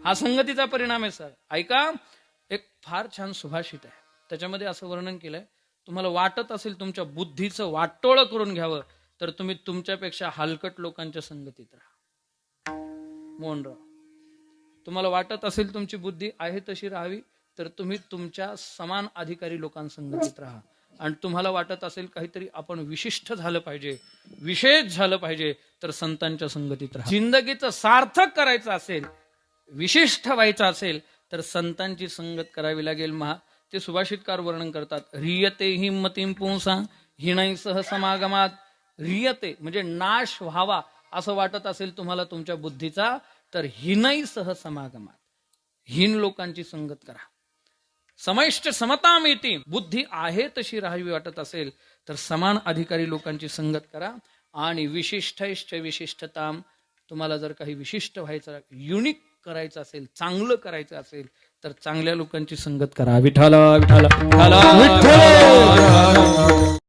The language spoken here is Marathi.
हा संगतीचा परिणाम आहे सर. ऐका, एक फार छान सुभाषित आहे, त्याच्यामध्ये असं वर्णन केलंय, तुम्हाला वाटत असेल तुमच्या बुद्धीचं वाटोळं करून घ्यावं तर तुम्ही तुमच्यापेक्षा हलकट लोकांच्या संगतीत राहा. मोहनराव, तुम्हाला वाटत असेल तुमची बुद्धी आहे तशी राहावी तर तुम्ही तुमच्या समान अधिकारी लोकांसंगतीत राहा. आणि तुम्हाला वाटत असेल काहीतरी आपण विशिष्ट झालं पाहिजे, विशेष झालं पाहिजे, तर संतांच्या संगतीत राहा. जिंदगीचं सार्थक करायचं असेल, विशिष्ट व्हायचं असेल तर संतांची संगत करावी लागेल. ते सुभाषितकार वर्णन करतात, रियते हिमतीम पुंसा हिणै सह समागमात. रियते म्हणजे नाश व्हावा असं वाटत असेल तुम्हाला तुमच्या बुद्धीचा, तर हिनै सह समागमात, हीन लोकांची संगत करा. समैष्ट समता मिळती, बुद्धी आहे तशी राहावी वाटत असेल तर समान अधिकारी लोकांची संगत करा. आणि विशिष्टैश्च विशिष्टताम, तुम्हाला जर काही विशिष्ट व्हायचं, युनिक करायचं असेल, चांगलं करायचं असेल तर चांगल्या लोकांची संगत करा. विठाला विठाला विठाला.